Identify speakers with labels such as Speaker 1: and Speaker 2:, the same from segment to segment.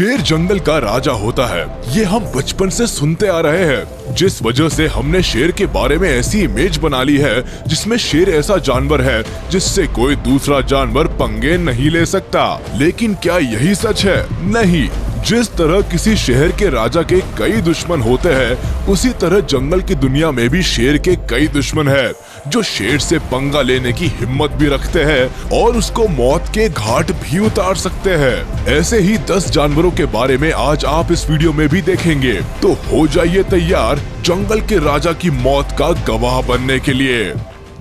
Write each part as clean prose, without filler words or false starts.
Speaker 1: शेर जंगल का राजा होता है, ये हम बचपन से सुनते आ रहे हैं, जिस वजह से हमने शेर के बारे में ऐसी इमेज बना ली है जिसमें शेर ऐसा जानवर है जिससे कोई दूसरा जानवर पंगे नहीं ले सकता। लेकिन क्या यही सच है? नहीं। जिस तरह किसी शहर के राजा के कई दुश्मन होते हैं, उसी तरह जंगल की दुनिया में भी शेर के कई दुश्मन हैं, जो शेर से पंगा लेने की हिम्मत भी रखते हैं और उसको मौत के घाट भी उतार सकते हैं। ऐसे ही 10 जानवरों के बारे में आज आप इस वीडियो में भी देखेंगे, तो हो जाइए तैयार जंगल के राजा की मौत का गवाह बनने के लिए।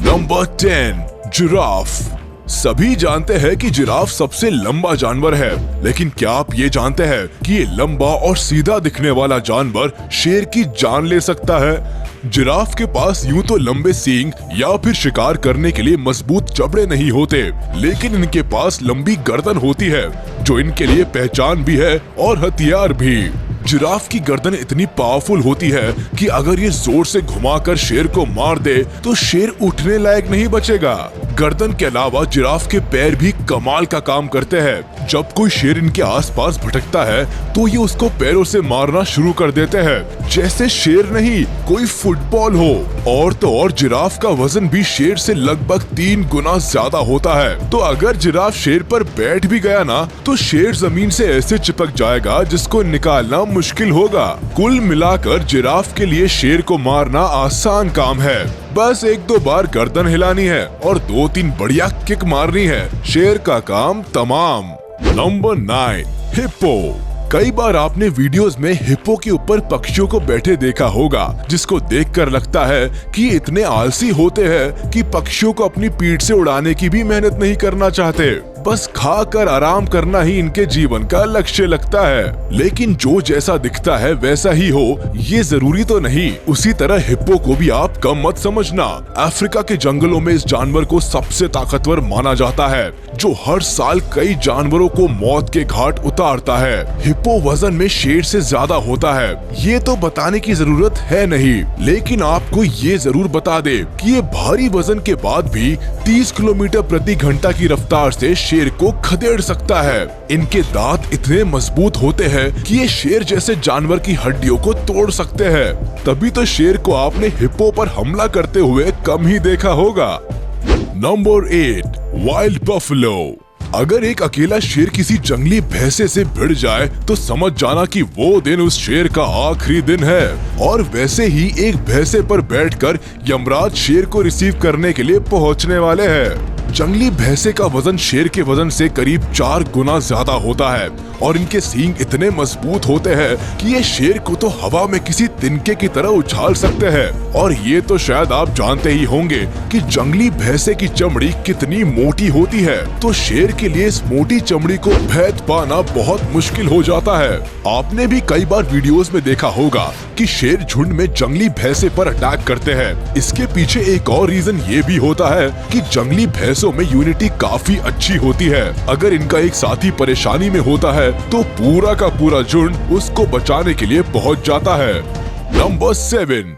Speaker 1: Number 10, giraffe. सभी जानते हैं कि जिराफ सबसे लंबा जानवर है, लेकिन क्या आप ये जानते हैं कि ये लंबा और सीधा दिखने वाला जानवर शेर की जान ले सकता है? जिराफ के पास यूं तो लंबे सींग या फिर शिकार करने के लिए मजबूत जबड़े नहीं होते, लेकिन इनके पास लंबी गर्दन होती है, जो इनके लिए पहचान भी है और हथियार भी। जिराफ की गर्दन इतनी पावरफुल होती है कि अगर ये जोर से घुमाकर शेर को मार दे तो शेर उठने लायक नहीं बचेगा। गर्दन के अलावा जिराफ के पैर भी कमाल का काम करते हैं। जब कोई शेर इनके आसपास भटकता है तो ये उसको पैरों से मारना शुरू कर देते हैं, जैसे शेर नहीं कोई फुटबॉल हो। और तो और जिराफ का वजन भी शेर से लगभग 3 गुना ज्यादा होता है, तो अगर जिराफ शेर पर बैठ भी गया ना तो शेर जमीन से ऐसे चिपक जाएगा जिसको निकालना मुश्किल होगा। कुल मिलाकर जिराफ के लिए शेर को मारना आसान काम है, बस 1-2 बार गर्दन हिलानी है और 2-3 बढ़िया किक मारनी है, शेर का काम तमाम। Number 9, hippo. कई बार आपने वीडियोस में हिप्पो के ऊपर पक्षियों को बैठे देखा होगा, जिसको देखकर लगता है कि इतने आलसी होते हैं कि पक्षियों को अपनी पीठ से उड़ाने की भी मेहनत नहीं करना चाहते, बस खाकर आराम करना ही इनके जीवन का लक्ष्य लगता है। लेकिन जो जैसा दिखता है वैसा ही हो, ये जरूरी तो नहीं। उसी तरह हिप्पो को भी आप कम मत समझना। अफ्रीका के जंगलों में इस जानवर को सबसे ताकतवर माना जाता है, जो हर साल कई जानवरों को मौत के घाट उतारता है। हिप्पो वजन में शेर से ज्यादा होता है, ये तो बताने की जरूरत है नहीं, लेकिन आपको ये जरूर बता दे कि ये भारी वजन के बाद भी 30 किलोमीटर प्रति घंटा की रफ्तार से शेर को खदेड़ सकता है। इनके दांत इतने मजबूत होते हैं कि ये शेर जैसे जानवर की हड्डियों को तोड़ सकते हैं, तभी तो शेर को आपने हिप्पो पर हमला करते हुए कम ही देखा होगा। Number 8, wild buffalo. अगर एक अकेला शेर किसी जंगली भैंसे से भिड़ जाए तो समझ जाना कि वो दिन उस शेर का आखिरी दिन है। और वैसे ही एक भैंसे पर बैठकर यमराज शेर को रिसीव करने के लिए पहुंचने वाले हैं। जंगली भैंसे का वजन शेर के वजन से करीब 4 गुना ज्यादा होता है और इनके सींग इतने मजबूत होते हैं कि ये शेर को तो हवा में किसी तिनके की तरह उछाल सकते हैं। और ये तो शायद आप जानते ही होंगे कि जंगली भैंसे की चमड़ी कितनी मोटी होती है, तो शेर के लिए इस मोटी चमड़ी को भेद पाना बहुत मुश्किल हो जाता है। आपने भी कई बार वीडियोस में देखा होगा कि शेर झुंड में जंगली भैंसे पर अटैक करते हैं। इसके पीछे एक और रीजन ये भी होता है कि जंगली भैंसों में यूनिटी काफी अच्छी होती है। अगर इनका एक साथी परेशानी में होता है तो पूरा का पूरा झुंड उसको बचाने के लिए पहुंच जाता है। Number 7,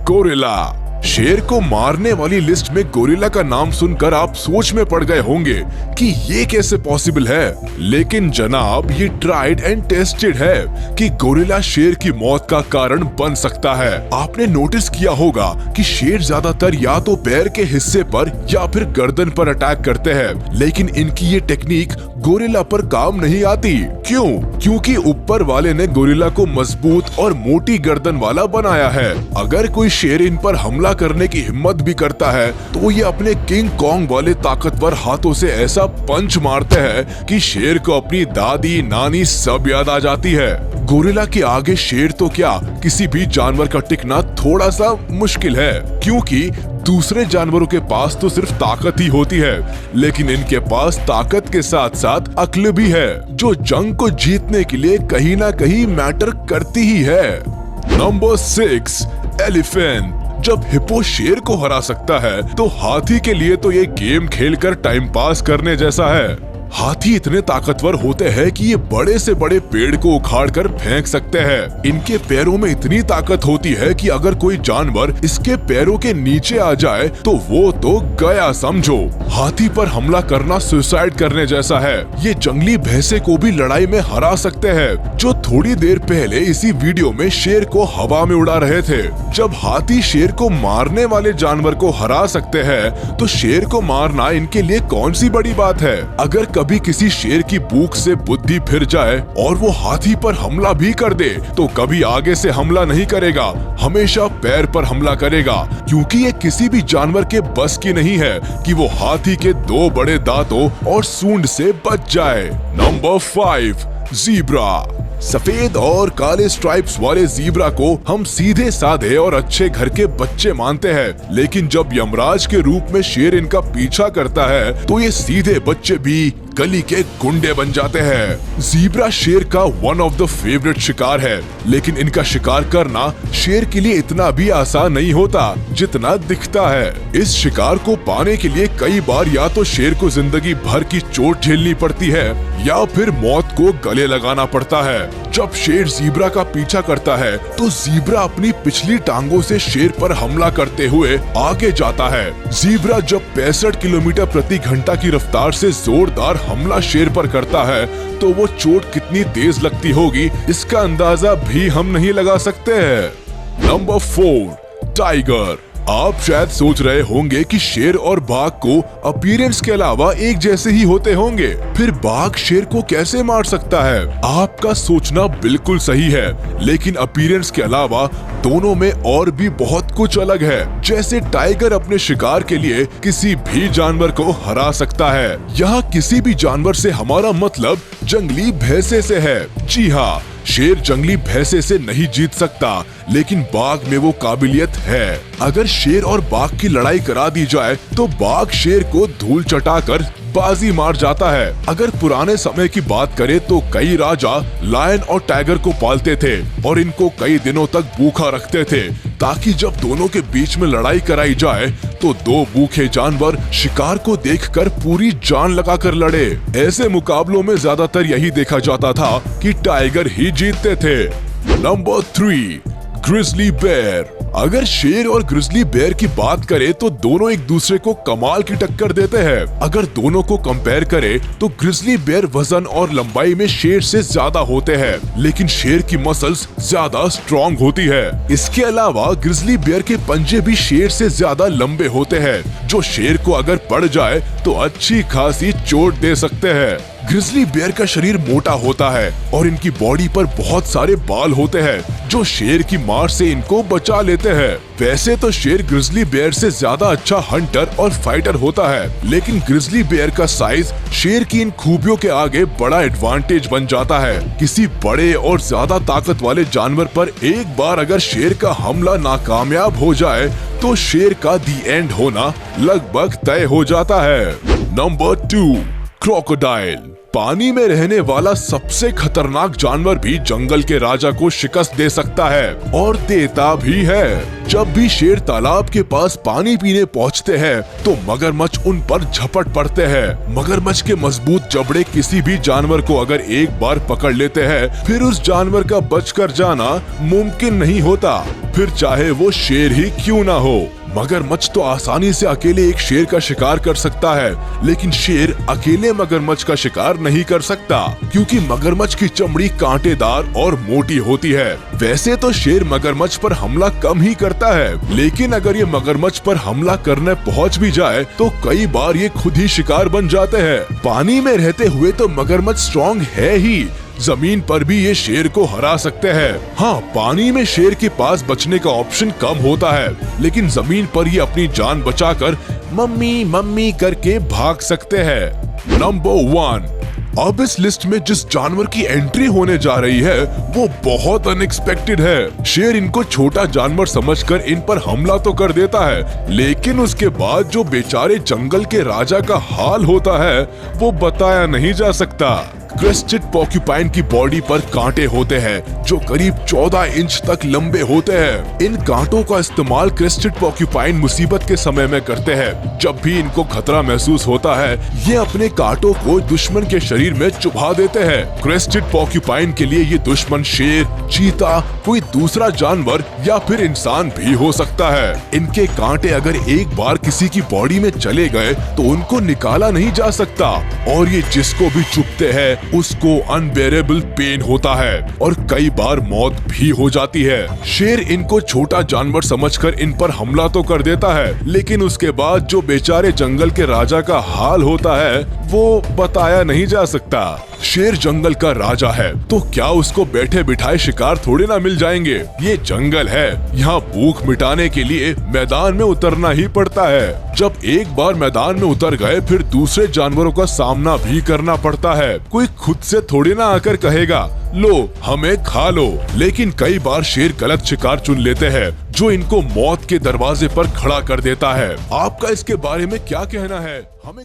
Speaker 1: gorilla. शेर को मारने वाली लिस्ट में गोरिल्ला का नाम सुनकर आप सोच में पड़ गए होंगे कि ये कैसे पॉसिबल है, लेकिन जनाब ये ट्राइड एंड टेस्टेड है कि गोरिल्ला शेर की मौत का कारण बन सकता है। आपने नोटिस किया होगा कि शेर ज्यादातर या तो पैर के हिस्से पर या फिर गर्दन पर अटैक करते हैं, लेकिन इनकी ये टेक्निक गोरिल्ला पर काम नहीं आती। क्यों? क्योंकि ऊपर वाले ने गोरिल्ला को मजबूत और मोटी गर्दन वाला बनाया है। अगर कोई शेर इन पर हमला करने की हिम्मत भी करता है तो ये अपने किंग कॉन्ग वाले ताकतवर हाथों से ऐसा पंच मारते हैं कि शेर को अपनी दादी नानी सब याद आ जाती है। गोरिल्ला के आगे शेर तो क्या, किसी भी जानवर का टिकना थोड़ा सा मुश्किल है, क्योंकि दूसरे जानवरों के पास तो सिर्फ ताकत ही होती है, लेकिन इनके पास ताकत के साथ साथ अक्ल भी है, जो जंग को जीतने के लिए कहीं ना कहीं मैटर करती ही है। Number 6, elephant. जब हिप्पो शेर को हरा सकता है तो हाथी के लिए तो ये गेम खेलकर टाइम पास करने जैसा है। हाथी इतने ताकतवर होते हैं कि ये बड़े से बड़े पेड़ को उखाड़कर फेंक सकते हैं। इनके पैरों में इतनी ताकत होती है कि अगर कोई जानवर इसके पैरों के नीचे आ जाए तो वो तो गया समझो। हाथी पर हमला करना सुसाइड करने जैसा है। ये जंगली भैंसे को भी लड़ाई में हरा सकते हैं, जो थोड़ी देर पहले इसी वीडियो में शेर को हवा में उड़ा रहे थे। जब हाथी शेर को मारने वाले जानवर को हरा सकते हैं, तो शेर को मारना इनके लिए कौन सी बड़ी बात है। अगर कभी किसी शेर की भूख से बुद्धि फिर जाए और वो हाथी पर हमला भी कर दे, तो कभी आगे से हमला नहीं करेगा, हमेशा पैर पर हमला करेगा, क्योंकि ये किसी भी जानवर के बस की नहीं है कि वो हाथी के 2 बड़े दांतों और सूंड से बच जाए। Number 5, zebra. सफेद और काले स्ट्राइप्स वाले ज़ीब्रा को हम सीधे साधे और अच्छे घर के बच्चे मानते हैं, लेकिन जब यमराज के रूप में शेर इनका पीछा करता है तो ये सीधे बच्चे भी गली के गुंडे बन जाते हैं। ज़ीब्रा शेर का वन ऑफ द फेवरेट शिकार है, लेकिन इनका शिकार करना शेर के लिए इतना भी आसान नहीं होता जितना दिखता है। इस शिकार को पाने के लिए कई बार या तो शेर को जिंदगी भर की चोट झेलनी पड़ती है या फिर मौत को गले लगाना पड़ता है। जब शेर ज़ीब्रा का पीछा करता है तो ज़ीब्रा अपनी पिछली टांगों से शेर पर हमला करते हुए आगे जाता है। ज़ीब्रा जब 65 किलोमीटर प्रति घंटा की रफ्तार से जोरदार हमला शेर पर करता है तो वो चोट कितनी तेज लगती होगी, इसका अंदाजा भी हम नहीं लगा सकते हैं। Number 4, tiger. आप शायद सोच रहे होंगे कि शेर और बाघ को अपीयरेंस के अलावा एक जैसे ही होते होंगे, फिर बाघ शेर को कैसे मार सकता है? आपका सोचना बिल्कुल सही है, लेकिन अपीयरेंस के अलावा दोनों में और भी बहुत कुछ अलग है। जैसे टाइगर अपने शिकार के लिए किसी भी जानवर को हरा सकता है। यहाँ किसी भी जानवर से हमारा मतलब जंगली भैंसे से है। जी हाँ, शेर जंगली भैंसे से नहीं जीत सकता, लेकिन बाघ में वो काबिलियत है। अगर शेर और बाघ की लड़ाई करा दी जाए तो बाघ शेर को धूल चटाकर बाजी मार जाता है। अगर पुराने समय की बात करें तो कई राजा लायन और टाइगर को पालते थे और इनको कई दिनों तक भूखा रखते थे, ताकि जब दोनों के बीच में लड़ाई कराई जाए तो 2 भूखे जानवर शिकार को देखकर पूरी जान लगाकर लड़े। ऐसे मुकाबलों में ज्यादातर यही देखा जाता था कि टाइगर ही जीतते थे। Number 3, grizzly bear. अगर शेर और ग्रिजली बेयर की बात करें तो दोनों एक दूसरे को कमाल की टक्कर देते हैं। अगर दोनों को कंपेयर करें तो ग्रिजली बेयर वजन और लंबाई में शेर से ज्यादा होते हैं, लेकिन शेर की मसल्स ज्यादा स्ट्रॉन्ग होती है। इसके अलावा ग्रिजली बेयर के पंजे भी शेर से ज्यादा लंबे होते हैं, जो शेर को अगर पड़ जाए तो अच्छी खासी चोट दे सकते हैं। ग्रिजली बेयर का शरीर मोटा होता है और इनकी बॉडी पर बहुत सारे बाल होते हैं, जो शेर की मार से इनको बचा लेते हैं। वैसे तो शेर ग्रिजली बेयर से ज्यादा अच्छा हंटर और फाइटर होता है, लेकिन ग्रिजली बेयर का साइज शेर की इन खूबियों के आगे बड़ा एडवांटेज बन जाता है। किसी बड़े और ज्यादा ताकत वाले जानवर पर एक बार अगर शेर का हमला नाकामयाब हो जाए तो शेर का दी एंड होना लगभग तय हो जाता है। Number 2, crocodile. पानी में रहने वाला सबसे खतरनाक जानवर भी जंगल के राजा को शिकस्त दे सकता है और देता भी है। जब भी शेर तालाब के पास पानी पीने पहुंचते हैं तो मगरमच्छ उन पर झपट पड़ते हैं। मगरमच्छ के मजबूत जबड़े किसी भी जानवर को अगर एक बार पकड़ लेते हैं, फिर उस जानवर का बचकर जाना मुमकिन नहीं होता, फिर चाहे वो शेर ही क्यों ना हो। मगरमच्छ तो आसानी से अकेले एक शेर का शिकार कर सकता है, लेकिन शेर अकेले मगरमच्छ का शिकार नहीं कर सकता, क्योंकि मगरमच्छ की चमड़ी कांटेदार और मोटी होती है। वैसे तो शेर मगरमच्छ पर हमला कम ही करता है, लेकिन अगर ये मगरमच्छ पर हमला करने पहुंच भी जाए तो कई बार ये खुद ही शिकार बन जाते हैं। पानी में रहते हुए तो मगरमच्छ स्ट्रॉन्ग है ही, जमीन पर भी ये शेर को हरा सकते हैं। हाँ, पानी में शेर के पास बचने का ऑप्शन कम होता है, लेकिन जमीन पर ये अपनी जान बचाकर मम्मी मम्मी करके भाग सकते हैं। नंबर 1, अब इस लिस्ट में जिस जानवर की एंट्री होने जा रही है वो बहुत अनएक्सपेक्टेड है। शेर इनको छोटा जानवर समझकर इन पर हमला तो कर देता है, लेकिन उसके बाद जो बेचारे जंगल के राजा का हाल होता है वो बताया नहीं जा सकता। क्रेस्टेड पोर्क्यूपाइन की बॉडी पर कांटे होते हैं जो करीब 14 इंच तक लंबे होते हैं। इन कांटों का इस्तेमाल क्रेस्टेड पोर्क्यूपाइन मुसीबत के समय में करते हैं। जब भी इनको खतरा महसूस होता है, ये अपने कांटों को दुश्मन के शरीर में चुभा देते हैं। क्रेस्टेड पोर्क्यूपाइन के लिए ये दुश्मन शेर, चीता, कोई दूसरा जानवर या फिर इंसान भी हो सकता है। इनके कांटे अगर एक बार किसी की बॉडी में चले गए तो उनको निकाला नहीं जा सकता और ये जिसको भी चुभते हैं उसको अनबेरेबल पेन होता है और कई बार मौत भी हो जाती है। शेर इनको छोटा जानवर समझकर इन पर हमला तो कर देता है, लेकिन उसके बाद जो बेचारे जंगल के राजा का हाल होता है वो बताया नहीं जा सकता। शेर जंगल का राजा है तो क्या उसको बैठे बिठाए शिकार थोड़े ना मिल जाएंगे। ये जंगल है, यहाँ भूख मिटाने के लिए मैदान में उतरना ही पड़ता है। जब एक बार मैदान में उतर गए फिर दूसरे जानवरों का सामना भी करना पड़ता है। कोई खुद से थोड़ी ना आकर कहेगा लो हमें खा लो, लेकिन कई बार शेर गलत शिकार चुन लेते हैं जो इनको मौत के दरवाजे पर खड़ा कर देता है। आपका इसके बारे में क्या कहना है? हमें